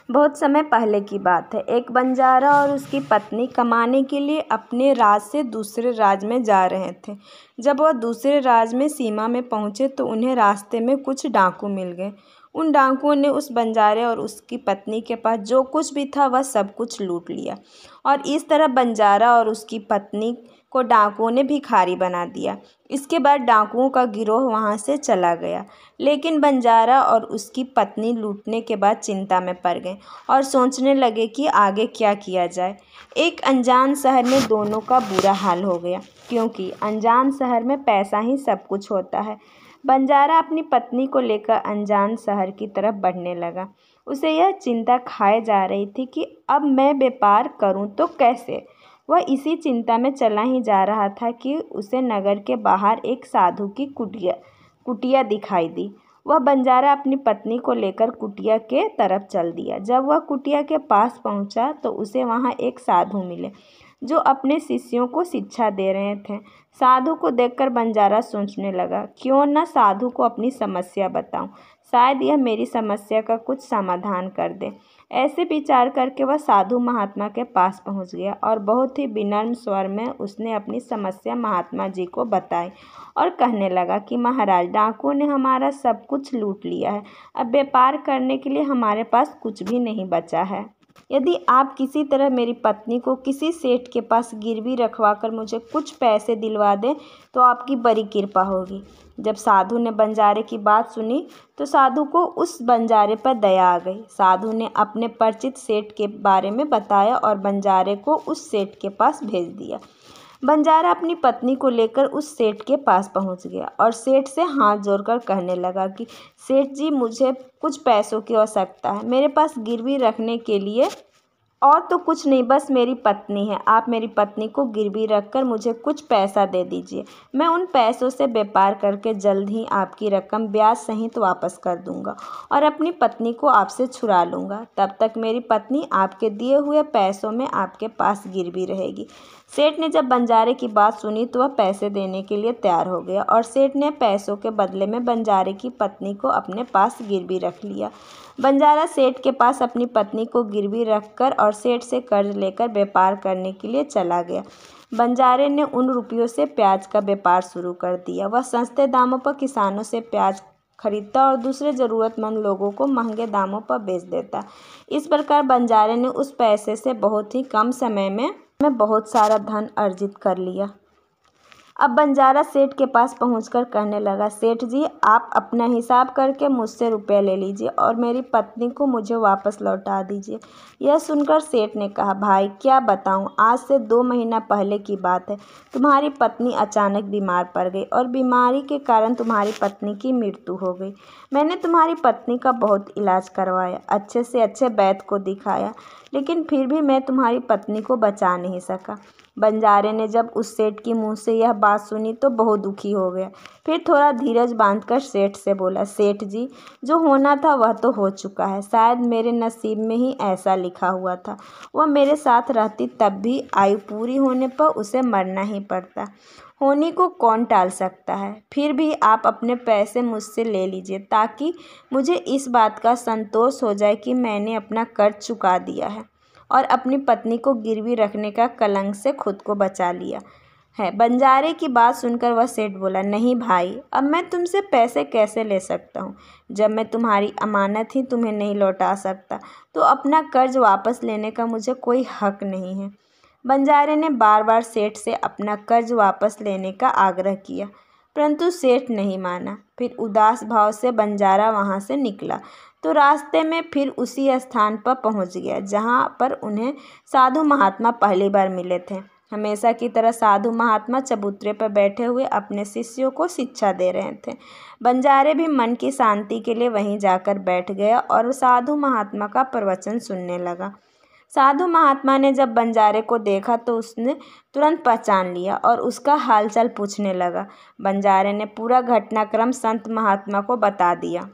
बहुत समय पहले की बात है। एक बंजारा और उसकी पत्नी कमाने के लिए अपने राज्य से दूसरे राज्य में जा रहे थे। जब वह दूसरे राज्य में सीमा में पहुंचे तो उन्हें रास्ते में कुछ डाकू मिल गए। उन डाकुओं ने उस बंजारे और उसकी पत्नी के पास जो कुछ भी था वह सब कुछ लूट लिया और इस तरह बंजारा और उसकी पत्नी को डाकुओं ने भिखारी बना दिया। इसके बाद डाकुओं का गिरोह वहां से चला गया, लेकिन बंजारा और उसकी पत्नी लूटने के बाद चिंता में पड़ गए और सोचने लगे कि आगे क्या किया जाए। एक अनजान शहर में दोनों का बुरा हाल हो गया, क्योंकि अनजान शहर में पैसा ही सब कुछ होता है। बंजारा अपनी पत्नी को लेकर अनजान शहर की तरफ बढ़ने लगा। उसे यह चिंता खाए जा रही थी कि अब मैं व्यापार करूं तो कैसे। वह इसी चिंता में चला ही जा रहा था कि उसे नगर के बाहर एक साधु की कुटिया दिखाई दी। वह बंजारा अपनी पत्नी को लेकर कुटिया के तरफ चल दिया। जब वह कुटिया के पास पहुंचा तो उसे वहां एक साधु मिले जो अपने शिष्यों को शिक्षा दे रहे थे। साधु को देखकर बंजारा सोचने लगा, क्यों न साधु को अपनी समस्या बताऊं, शायद यह मेरी समस्या का कुछ समाधान कर दे। ऐसे विचार करके वह साधु महात्मा के पास पहुंच गया और बहुत ही विनम्र स्वर में उसने अपनी समस्या महात्मा जी को बताई और कहने लगा कि महाराज, डाकुओं ने हमारा सब कुछ लूट लिया है। अब व्यापार करने के लिए हमारे पास कुछ भी नहीं बचा है। यदि आप किसी तरह मेरी पत्नी को किसी सेठ के पास गिरवी रखवाकर मुझे कुछ पैसे दिलवा दें तो आपकी बड़ी कृपा होगी। जब साधु ने बंजारे की बात सुनी तो साधु को उस बंजारे पर दया आ गई। साधु ने अपने परिचित सेठ के बारे में बताया और बंजारे को उस सेठ के पास भेज दिया। बंजारा अपनी पत्नी को लेकर उस सेठ के पास पहुंच गया और सेठ से हाथ जोड़कर कहने लगा कि सेठ जी, मुझे कुछ पैसों की आवश्यकता है। मेरे पास गिरवी रखने के लिए और तो कुछ नहीं, बस मेरी पत्नी है। आप मेरी पत्नी को गिरवी रखकर मुझे कुछ पैसा दे दीजिए। मैं उन पैसों से व्यापार करके जल्द ही आपकी रकम ब्याज सहित वापस कर दूंगा और अपनी पत्नी को आपसे छुड़ा लूँगा। तब तक मेरी पत्नी आपके दिए हुए पैसों में आपके पास गिरवी रहेगी। सेठ ने जब बंजारे की बात सुनी तो वह पैसे देने के लिए तैयार हो गया और सेठ ने पैसों के बदले में बंजारे की पत्नी को अपने पास गिरवी रख लिया। बंजारा सेठ के पास अपनी पत्नी को गिरवी रखकर और सेठ से कर्ज लेकर व्यापार करने के लिए चला गया। बंजारे ने उन रुपयों से प्याज का व्यापार शुरू कर दिया। वह सस्ते दामों पर किसानों से प्याज खरीदता और दूसरे ज़रूरतमंद लोगों को महंगे दामों पर बेच देता। इस प्रकार बंजारे ने उस पैसे से बहुत ही कम समय में बहुत सारा धन अर्जित कर लिया। अब बंजारा सेठ के पास पहुंचकर कहने लगा, सेठ जी, आप अपना हिसाब करके मुझसे रुपये ले लीजिए और मेरी पत्नी को मुझे वापस लौटा दीजिए। यह सुनकर सेठ ने कहा, भाई क्या बताऊं, आज से 2 महीना पहले की बात है। तुम्हारी पत्नी अचानक बीमार पड़ गई और बीमारी के कारण तुम्हारी पत्नी की मृत्यु हो गई। मैंने तुम्हारी पत्नी का बहुत इलाज करवाया, अच्छे से अच्छे वैद्य को दिखाया, लेकिन फिर भी मैं तुम्हारी पत्नी को बचा नहीं सका। बंजारे ने जब उस सेठ की मुंह से यह बात सुनी तो बहुत दुखी हो गया। फिर थोड़ा धीरज बांधकर सेठ से बोला, सेठ जी, जो होना था वह तो हो चुका है। शायद मेरे नसीब में ही ऐसा लिखा हुआ था। वह मेरे साथ रहती तब भी आयु पूरी होने पर उसे मरना ही पड़ता। होनी को कौन टाल सकता है। फिर भी आप अपने पैसे मुझसे ले लीजिए ताकि मुझे इस बात का संतोष हो जाए कि मैंने अपना कर्ज चुका दिया है और अपनी पत्नी को गिरवी रखने का कलंक से खुद को बचा लिया है। बंजारे की बात सुनकर वह सेठ बोला, नहीं भाई, अब मैं तुमसे पैसे कैसे ले सकता हूँ। जब मैं तुम्हारी अमानत ही तुम्हें नहीं लौटा सकता तो अपना कर्ज वापस लेने का मुझे कोई हक नहीं है। बंजारे ने बार बार सेठ से अपना कर्ज वापस लेने का आग्रह किया, परंतु सेठ नहीं माना। फिर उदास भाव से बंजारा वहाँ से निकला तो रास्ते में फिर उसी स्थान पर पहुँच गया जहाँ पर उन्हें साधु महात्मा पहली बार मिले थे। हमेशा की तरह साधु महात्मा चबूतरे पर बैठे हुए अपने शिष्यों को शिक्षा दे रहे थे। बंजारे भी मन की शांति के लिए वहीं जाकर बैठ गया और साधु महात्मा का प्रवचन सुनने लगा। साधु महात्मा ने जब बंजारे को देखा तो उसने तुरंत पहचान लिया और उसका हालचाल पूछने लगा। बंजारे ने पूरा घटनाक्रम संत महात्मा को बता दिया।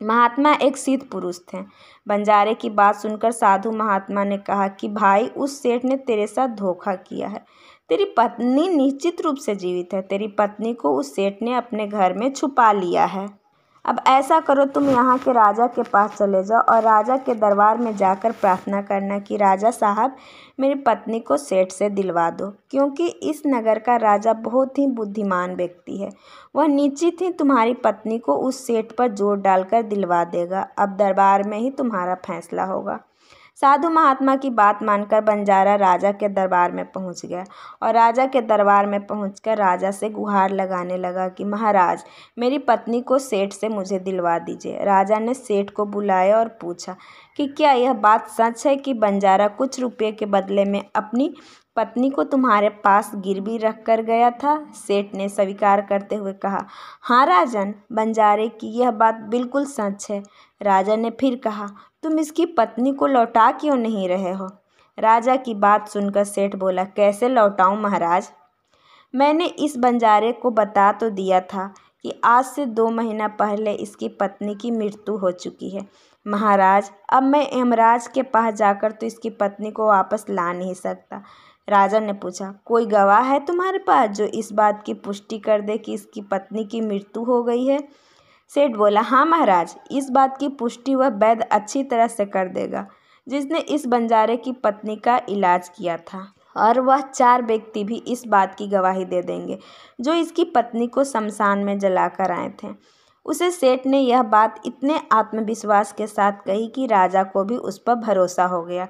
महात्मा एक सिद्ध पुरुष थे। बंजारे की बात सुनकर साधु महात्मा ने कहा कि भाई, उस सेठ ने तेरे साथ धोखा किया है। तेरी पत्नी निश्चित रूप से जीवित है। तेरी पत्नी को उस सेठ ने अपने घर में छुपा लिया है। अब ऐसा करो, तुम यहाँ के राजा के पास चले जाओ और राजा के दरबार में जाकर प्रार्थना करना कि राजा साहब मेरी पत्नी को सेठ से दिलवा दो, क्योंकि इस नगर का राजा बहुत ही बुद्धिमान व्यक्ति है। वह निश्चित ही तुम्हारी पत्नी को उस सेठ पर जोर डालकर दिलवा देगा। अब दरबार में ही तुम्हारा फैसला होगा। साधु महात्मा की बात मानकर बंजारा राजा के दरबार में पहुंच गया और राजा के दरबार में पहुंचकर राजा से गुहार लगाने लगा कि महाराज, मेरी पत्नी को सेठ से मुझे दिलवा दीजिए। राजा ने सेठ को बुलाया और पूछा कि क्या यह बात सच है कि बंजारा कुछ रुपये के बदले में अपनी पत्नी को तुम्हारे पास गिरवी रख कर गया था? सेठ ने स्वीकार करते हुए कहा, हाँ राजन, बंजारे की यह बात बिल्कुल सच है। राजा ने फिर कहा, तुम इसकी पत्नी को लौटा क्यों नहीं रहे हो? राजा की बात सुनकर सेठ बोला, कैसे लौटाऊं महाराज? मैंने इस बंजारे को बता तो दिया था कि आज से 2 महीना पहले इसकी पत्नी की मृत्यु हो चुकी है। महाराज, अब मैं यमराज के पास जाकर तो इसकी पत्नी को वापस ला नहीं सकता। राजा ने पूछा, कोई गवाह है तुम्हारे पास जो इस बात की पुष्टि कर दे कि इसकी पत्नी की मृत्यु हो गई है? सेठ बोला, हाँ महाराज, इस बात की पुष्टि वह वैद्य अच्छी तरह से कर देगा जिसने इस बंजारे की पत्नी का इलाज किया था, और वह 4 व्यक्ति भी इस बात की गवाही दे देंगे जो इसकी पत्नी को शमशान में जलाकर आए थे। उसे सेठ ने यह बात इतने आत्मविश्वास के साथ कही कि राजा को भी उस पर भरोसा हो गया।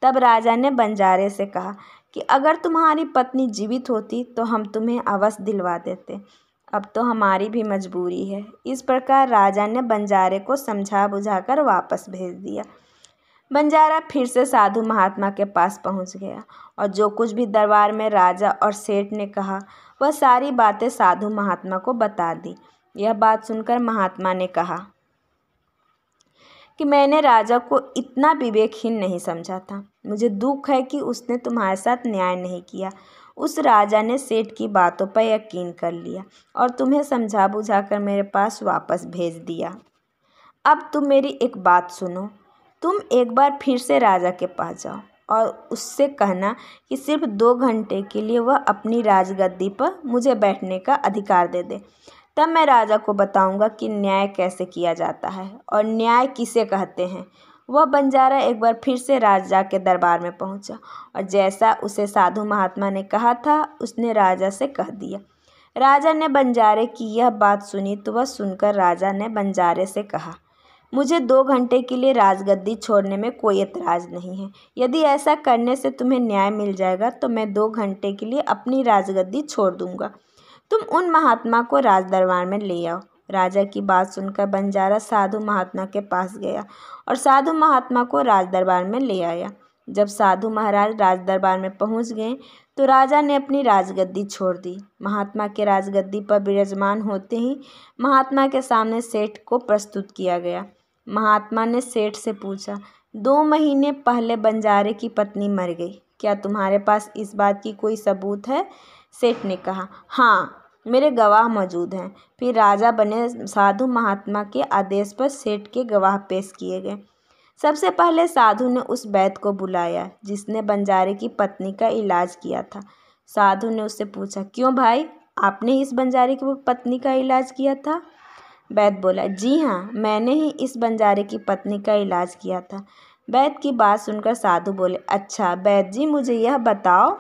तब राजा ने बंजारे से कहा कि अगर तुम्हारी पत्नी जीवित होती तो हम तुम्हें अवश्य दिलवा देते, अब तो हमारी भी मजबूरी है। इस प्रकार राजा ने बंजारे को समझा बुझाकर वापस भेज दिया। बंजारा फिर से साधु महात्मा के पास पहुंच गया और जो कुछ भी दरबार में राजा और सेठ ने कहा वह सारी बातें साधु महात्मा को बता दी। यह बात सुनकर महात्मा ने कहा कि मैंने राजा को इतना विवेकहीन नहीं समझा था। मुझे दुख है कि उसने तुम्हारे साथ न्याय नहीं किया। उस राजा ने सेठ की बातों पर यकीन कर लिया और तुम्हें समझा बुझाकर मेरे पास वापस भेज दिया। अब तुम मेरी एक बात सुनो। तुम एक बार फिर से राजा के पास जाओ और उससे कहना कि सिर्फ 2 घंटे के लिए वह अपनी राजगद्दी पर मुझे बैठने का अधिकार दे दे। तब मैं राजा को बताऊंगा कि न्याय कैसे किया जाता है और न्याय किसे कहते हैं। वह बंजारा एक बार फिर से राजा के दरबार में पहुंचा और जैसा उसे साधु महात्मा ने कहा था उसने राजा से कह दिया। राजा ने बंजारे की यह बात सुनी तो वह सुनकर राजा ने बंजारे से कहा, मुझे 2 घंटे के लिए राजगद्दी छोड़ने में कोई एतराज़ नहीं है। यदि ऐसा करने से तुम्हें न्याय मिल जाएगा तो मैं 2 घंटे के लिए अपनी राजगद्दी छोड़ दूंगा। तुम उन महात्मा को राजदरबार में ले आओ। राजा की बात सुनकर बंजारा साधु महात्मा के पास गया और साधु महात्मा को राजदरबार में ले आया। जब साधु महाराज राजदरबार में पहुंच गए तो राजा ने अपनी राजगद्दी छोड़ दी। महात्मा के राजगद्दी पर विराजमान होते ही महात्मा के सामने सेठ को प्रस्तुत किया गया। महात्मा ने सेठ से पूछा, 2 महीने पहले बंजारे की पत्नी मर गई, क्या तुम्हारे पास इस बात की कोई सबूत है? सेठ ने कहा, हाँ, मेरे गवाह मौजूद हैं। फिर राजा बने साधु महात्मा के आदेश पर सेठ के गवाह पेश किए गए। सबसे पहले साधु ने उस वैद्य को बुलाया जिसने बंजारे की पत्नी का इलाज किया था। साधु ने उससे पूछा, क्यों भाई, आपने इस बंजारे की पत्नी का इलाज किया था? वैद्य बोला, जी हाँ, मैंने ही इस बंजारे की पत्नी का इलाज किया था। वैद्य की बात सुनकर साधु बोले, अच्छा वैद्य जी, मुझे यह बताओ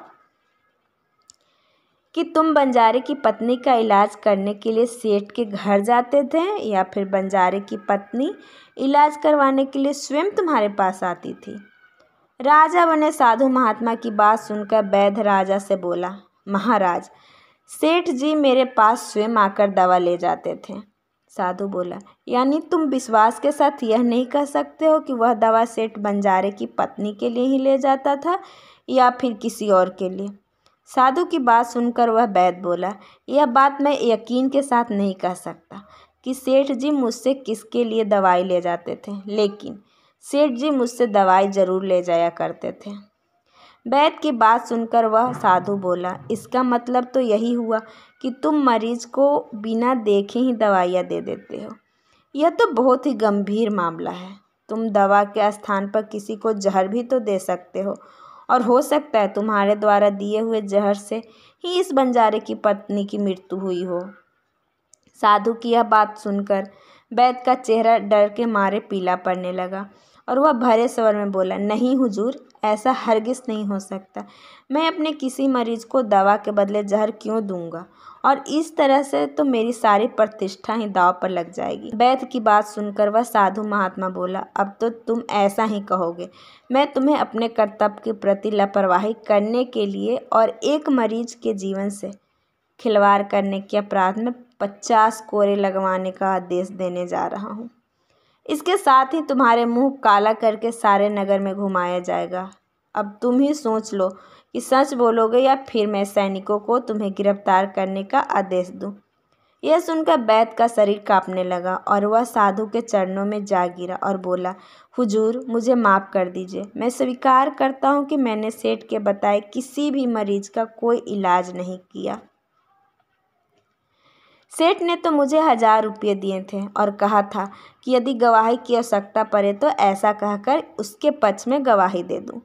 कि तुम बंजारे की पत्नी का इलाज करने के लिए सेठ के घर जाते थे या फिर बंजारे की पत्नी इलाज करवाने के लिए स्वयं तुम्हारे पास आती थी? राजा बने साधु महात्मा की बात सुनकर वैद्य राजा से बोला, महाराज, सेठ जी मेरे पास स्वयं आकर दवा ले जाते थे। साधु बोला, यानी तुम विश्वास के साथ यह नहीं कह सकते हो कि वह दवा सेठ बंजारे की पत्नी के लिए ही ले जाता था या फिर किसी और के लिए? साधु की बात सुनकर वह वैद्य बोला, यह बात मैं यकीन के साथ नहीं कह सकता कि सेठ जी मुझसे किसके लिए दवाई ले जाते थे, लेकिन सेठ जी मुझसे दवाई ज़रूर ले जाया करते थे। वैद्य की बात सुनकर वह साधु बोला, इसका मतलब तो यही हुआ कि तुम मरीज को बिना देखे ही दवाइयाँ दे देते हो। यह तो बहुत ही गंभीर मामला है। तुम दवा के स्थान पर किसी को जहर भी तो दे सकते हो और हो सकता है तुम्हारे द्वारा दिए हुए जहर से ही इस बंजारे की पत्नी की मृत्यु हुई हो। साधु की यह बात सुनकर वैद्य का चेहरा डर के मारे पीला पड़ने लगा और वह भरे स्वर में बोला, नहीं हुजूर, ऐसा हरगिज़ नहीं हो सकता। मैं अपने किसी मरीज को दवा के बदले जहर क्यों दूंगा? और इस तरह से तो मेरी सारी प्रतिष्ठा ही दांव पर लग जाएगी। वैद्य की बात सुनकर वह साधु महात्मा बोला, अब तो तुम ऐसा ही कहोगे। मैं तुम्हें अपने कर्तव्य के प्रति लापरवाही करने के लिए और एक मरीज के जीवन से खिलवाड़ करने के अपराध में 50 कोड़े लगवाने का आदेश देने जा रहा हूँ। इसके साथ ही तुम्हारे मुंह काला करके सारे नगर में घुमाया जाएगा। अब तुम ही सोच लो कि सच बोलोगे या फिर मैं सैनिकों को तुम्हें गिरफ्तार करने का आदेश दूं। यह सुनकर वैद्य का शरीर कांपने लगा और वह साधु के चरणों में जा गिरा और बोला, हुजूर, मुझे माफ़ कर दीजिए। मैं स्वीकार करता हूँ कि मैंने सेठ के बताए किसी भी मरीज का कोई इलाज नहीं किया। सेठ ने तो मुझे 1000 रुपये दिए थे और कहा था कि यदि गवाही की आवश्यकता पड़े तो ऐसा कहकर उसके पक्ष में गवाही दे दूं।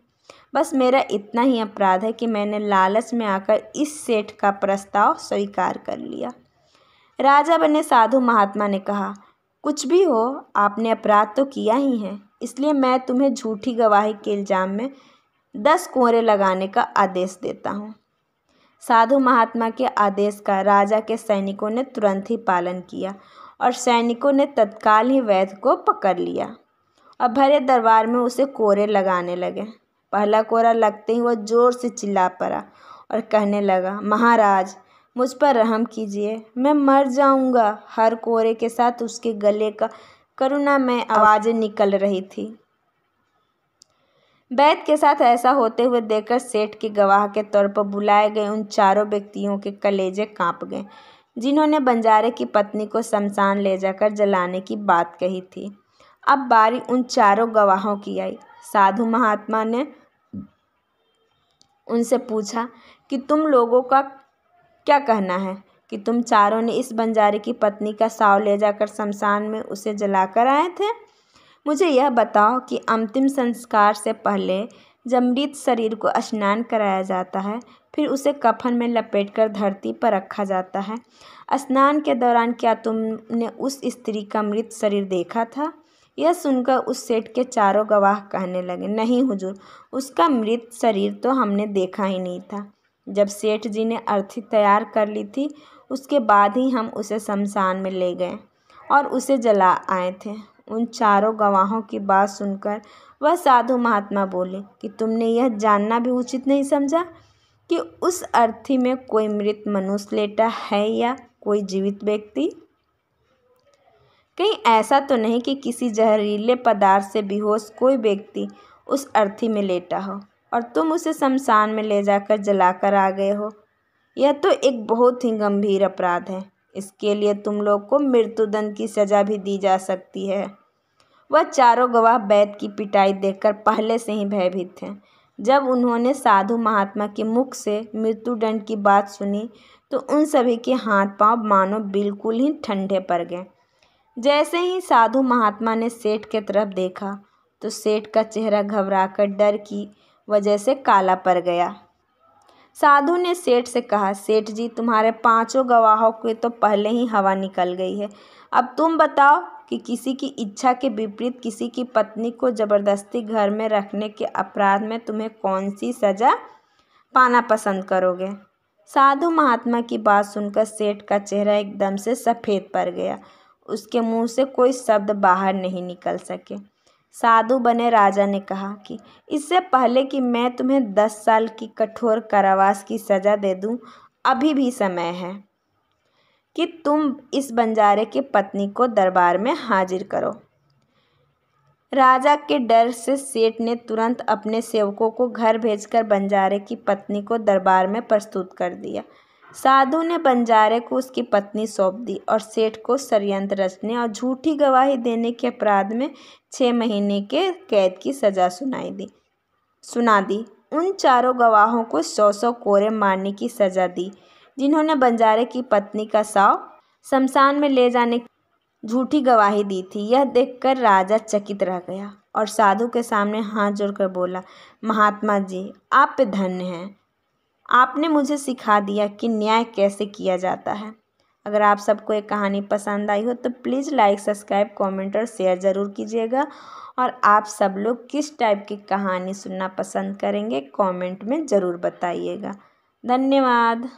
बस मेरा इतना ही अपराध है कि मैंने लालच में आकर इस सेठ का प्रस्ताव स्वीकार कर लिया। राजा बने साधु महात्मा ने कहा, कुछ भी हो, आपने अपराध तो किया ही है, इसलिए मैं तुम्हें झूठी गवाही के इल्ज़ाम में 10 कोड़े लगाने का आदेश देता हूँ। साधु महात्मा के आदेश का राजा के सैनिकों ने तुरंत ही पालन किया और सैनिकों ने तत्काल ही वैद्य को पकड़ लिया और भरे दरबार में उसे कोड़े लगाने लगे। पहला कोड़ा लगते ही वह जोर से चिल्ला पड़ा और कहने लगा, महाराज, मुझ पर रहम कीजिए, मैं मर जाऊंगा। हर कोड़े के साथ उसके गले का करुणामय आवाज़ें निकल रही थी। वैद्य के साथ ऐसा होते हुए देखकर सेठ के गवाह के तौर पर बुलाए गए उन चारों व्यक्तियों के कलेजे कांप गए, जिन्होंने बंजारे की पत्नी को शमशान ले जाकर जलाने की बात कही थी। अब बारी उन चारों गवाहों की आई। साधु महात्मा ने उनसे पूछा कि तुम लोगों का क्या कहना है कि तुम चारों ने इस बंजारे की पत्नी का शव ले जाकर शमशान में उसे जलाकर आए थे? मुझे यह बताओ कि अंतिम संस्कार से पहले जब मृत शरीर को स्नान कराया जाता है, फिर उसे कफन में लपेटकर धरती पर रखा जाता है। स्नान के दौरान क्या तुमने उस स्त्री का मृत शरीर देखा था? यह सुनकर उस सेठ के चारों गवाह कहने लगे, नहीं हुजूर, उसका मृत शरीर तो हमने देखा ही नहीं था। जब सेठ जी ने अर्थी तैयार कर ली थी, उसके बाद ही हम उसे शमशान में ले गए और उसे जला आए थे। उन चारों गवाहों की बात सुनकर वह साधु महात्मा बोले कि तुमने यह जानना भी उचित नहीं समझा कि उस अर्थी में कोई मृत मनुष्य लेटा है या कोई जीवित व्यक्ति? कहीं ऐसा तो नहीं कि किसी जहरीले पदार्थ से बेहोश कोई व्यक्ति उस अर्थी में लेटा हो और तुम उसे शमशान में ले जाकर जलाकर आ गए हो? यह तो एक बहुत ही गंभीर अपराध है। इसके लिए तुम लोग को मृत्युदंड की सज़ा भी दी जा सकती है। वह चारों गवाह वैद्य की पिटाई देखकर पहले से ही भयभीत थे। जब उन्होंने साधु महात्मा के मुख से मृत्युदंड की बात सुनी तो उन सभी के हाथ पांव मानो बिल्कुल ही ठंडे पड़ गए। जैसे ही साधु महात्मा ने सेठ के तरफ देखा तो सेठ का चेहरा घबराकर डर की वजह से काला पड़ गया। साधु ने सेठ से कहा, सेठ जी, तुम्हारे 5 गवाहों की तो पहले ही हवा निकल गई है। अब तुम बताओ कि किसी की इच्छा के विपरीत किसी की पत्नी को ज़बरदस्ती घर में रखने के अपराध में तुम्हें कौन सी सज़ा पाना पसंद करोगे? साधु महात्मा की बात सुनकर सेठ का चेहरा एकदम से सफ़ेद पड़ गया। उसके मुंह से कोई शब्द बाहर नहीं निकल सके। साधु बने राजा ने कहा कि इससे पहले कि मैं तुम्हें 10 साल की कठोर कारावास की सज़ा दे दूं, अभी भी समय है कि तुम इस बंजारे की पत्नी को दरबार में हाजिर करो। राजा के डर से सेठ ने तुरंत अपने सेवकों को घर भेजकर बंजारे की पत्नी को दरबार में प्रस्तुत कर दिया। साधु ने बंजारे को उसकी पत्नी सौंप दी और सेठ को षड्यंत्र रचने और झूठी गवाही देने के अपराध में 6 महीने के कैद की सज़ा सुना दी। उन चारों गवाहों को 100 कोड़े मारने की सज़ा दी, जिन्होंने बंजारे की पत्नी का शव शमशान में ले जाने की झूठी गवाही दी थी। यह देखकर राजा चकित रह गया और साधु के सामने हाथ जोड़कर बोला, महात्मा जी, आप पे धन्य हैं। आपने मुझे सिखा दिया कि न्याय कैसे किया जाता है। अगर आप सबको ये कहानी पसंद आई हो तो प्लीज़ लाइक, सब्सक्राइब, कमेंट और शेयर ज़रूर कीजिएगा। और आप सब लोग किस टाइप की कहानी सुनना पसंद करेंगे कमेंट में ज़रूर बताइएगा। धन्यवाद।